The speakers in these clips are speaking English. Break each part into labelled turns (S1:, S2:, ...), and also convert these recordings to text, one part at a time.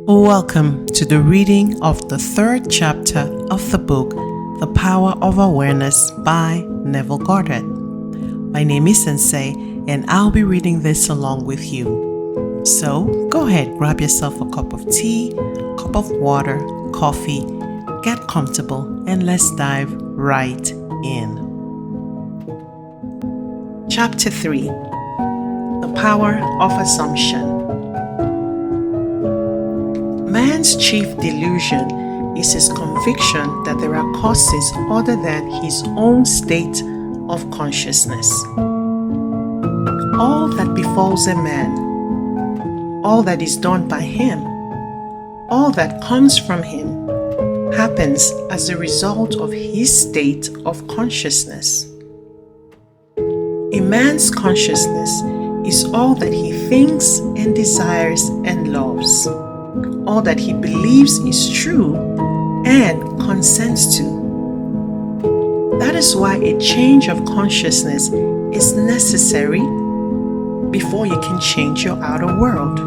S1: Welcome to the reading of the third chapter of the book, The Power of Awareness by Neville Goddard. My name is Nse, and I'll be reading this along with you. So go ahead, grab yourself a cup of tea, cup of water, coffee, get comfortable, and let's dive right in. Chapter 3: The Power of Assumption. Man's chief delusion is his conviction that there are causes other than his own state of consciousness. All that befalls a man, all that is done by him, all that comes from him, happens as a result of his state of consciousness. A man's consciousness is all that he thinks and desires and loves, all that he believes is true and consents to. That is why a change of consciousness is necessary before you can change your outer world.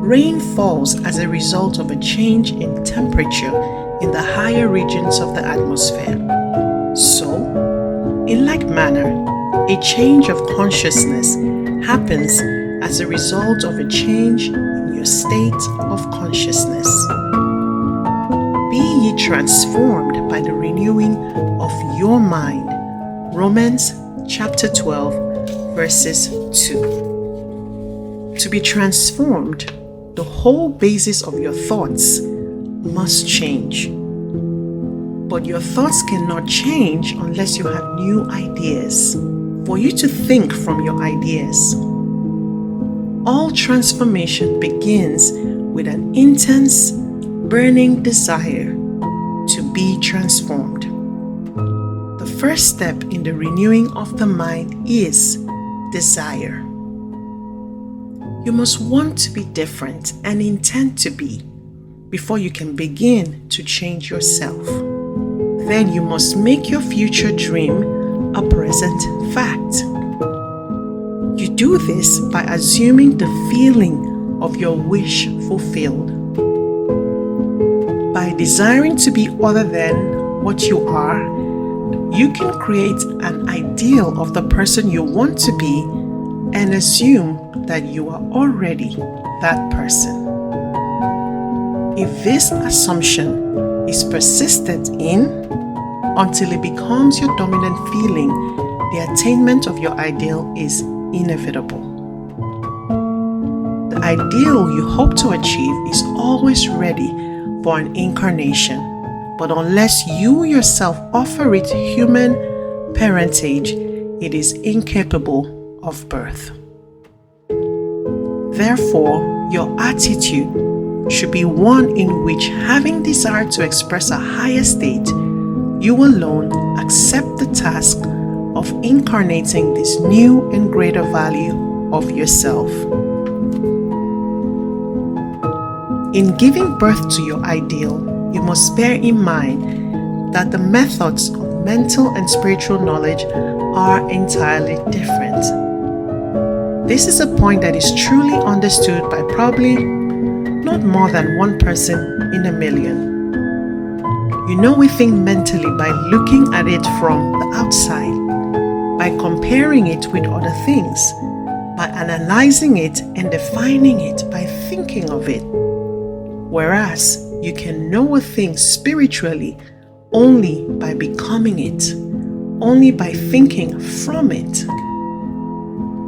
S1: Rain falls as a result of a change in temperature in the higher regions of the atmosphere. So, in like manner, a change of consciousness happens as a result of a change in your state of consciousness. Be ye transformed by the renewing of your mind. Romans chapter 12, verses 2. To be transformed, the whole basis of your thoughts must change. But your thoughts cannot change unless you have new ideas. For you to think from your ideas. All transformation begins with an intense, burning desire to be transformed. The first step in the renewing of the mind is desire. You must want to be different and intend to be before you can begin to change yourself. Then you must make your future dream a present fact. You do this by assuming the feeling of your wish fulfilled. By desiring to be other than what you are, you can create an ideal of the person you want to be and assume that you are already that person. If this assumption is persisted in until it becomes your dominant feeling, the attainment of your ideal is inevitable. The ideal you hope to achieve is always ready for an incarnation, but unless you yourself offer it human parentage, it is incapable of birth. Therefore, your attitude should be one in which, having desired to express a higher state, you alone accept the task of incarnating this new and greater value of yourself. In giving birth to your ideal, you must bear in mind that the methods of mental and spiritual knowledge are entirely different. This is a point that is truly understood by probably not more than one person in a million. You know a thing mentally by looking at it from the outside, by comparing it with other things, by analyzing it and defining it by thinking of it. Whereas you can know a thing spiritually only by becoming it, only by thinking from it.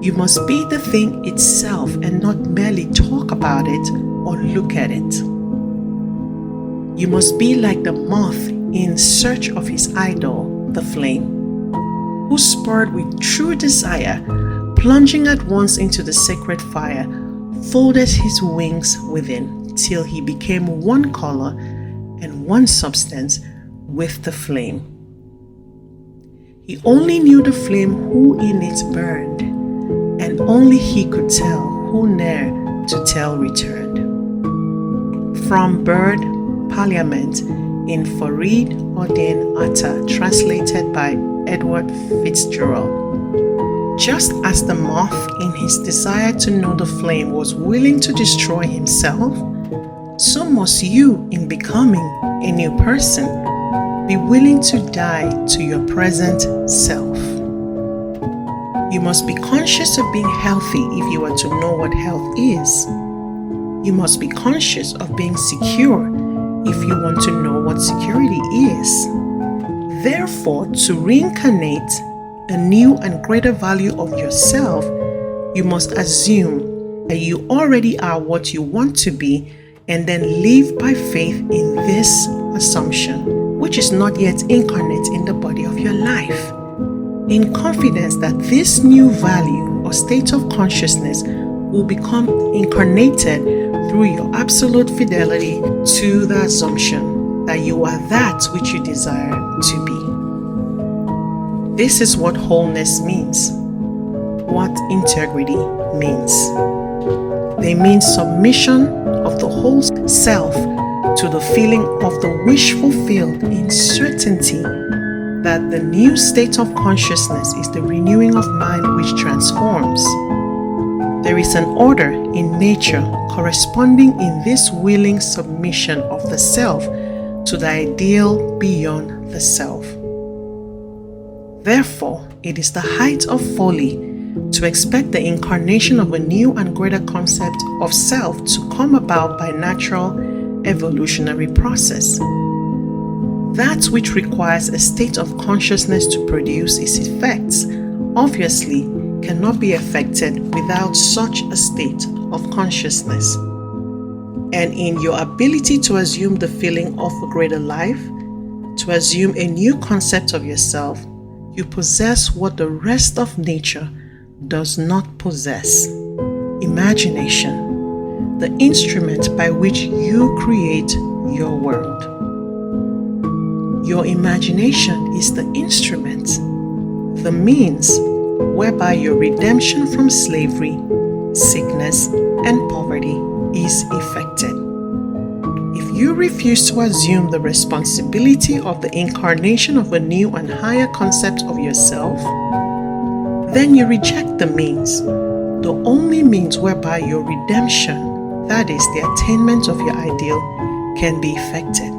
S1: You must be the thing itself and not merely talk about it or look at it. You must be like the moth in search of his idol, the flame, who, spurred with true desire, plunging at once into the sacred fire, folded his wings within till he became one color and one substance with the flame. He only knew the flame who in it burned, and only he could tell who ne'er to tell returned. From Bird Parliament in Farid Odin Atta, translated by Edward Fitzgerald. Just as the moth, in his desire to know the flame, was willing to destroy himself, so must you, in becoming a new person, be willing to die to your present self. You must be conscious of being healthy if you are to know what health is. You must be conscious of being secure if you want to know what security is. Therefore, to reincarnate a new and greater value of yourself, you must assume that you already are what you want to be, and then live by faith in this assumption, which is not yet incarnate in the body of your life, in confidence that this new value or state of consciousness will become incarnated through your absolute fidelity to the assumption that you are that which you desire to be. This is what wholeness means, what integrity means. They mean submission of the whole self to the feeling of the wish fulfilled in certainty that the new state of consciousness is the renewing of mind which transforms. There is an order in nature corresponding in this willing submission of the self to the ideal beyond the self. Therefore, it is the height of folly to expect the incarnation of a new and greater concept of self to come about by natural evolutionary process. That which requires a state of consciousness to produce its effects obviously cannot be effected without such a state of consciousness. And in your ability to assume the feeling of a greater life, to assume a new concept of yourself, you possess what the rest of nature does not possess: imagination, the instrument by which you create your world. Your imagination is the instrument, the means whereby your redemption from slavery, sickness, and poverty is effected. If you refuse to assume the responsibility of the incarnation of a new and higher concept of yourself, then you reject the means, the only means whereby your redemption, that is, the attainment of your ideal, can be effected.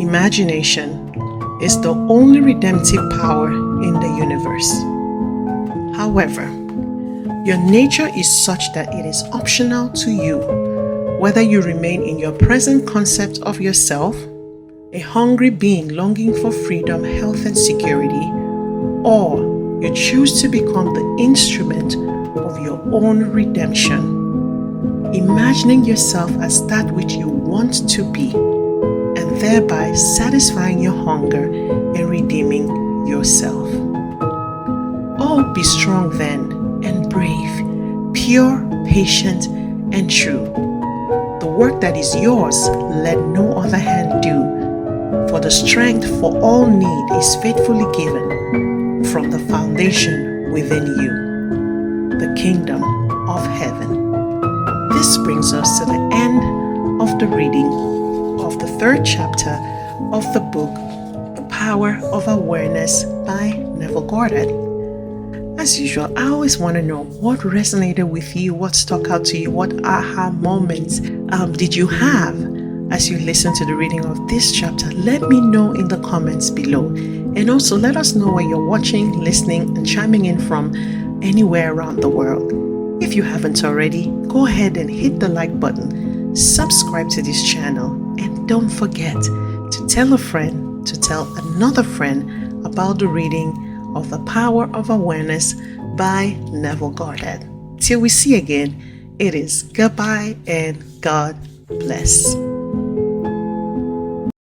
S1: Imagination is the only redemptive power in the universe. However, your nature is such that it is optional to you whether you remain in your present concept of yourself, a hungry being longing for freedom, health, and security, or you choose to become the instrument of your own redemption, imagining yourself as that which you want to be, and thereby satisfying your hunger and redeeming yourself. Oh, be strong then, and brave, pure, patient, and true. The work that is yours, let no other hand do, for the strength for all need is faithfully given from the foundation within you, the kingdom of heaven. This brings us to the end of the reading of the 3rd chapter of the book, The Power of Awareness by Neville Goddard. As usual, I always want to know what resonated with you, what stuck out to you, what aha moments did you have as you listened to the reading of this chapter. Let me know in the comments below. And also let us know where you're watching, listening, and chiming in from anywhere around the world. If you haven't already, go ahead and hit the like button, subscribe to this channel, and don't forget to tell a friend to tell another friend about the reading of The Power of Awareness by Neville Goddard. Till we see again, it is goodbye and God bless.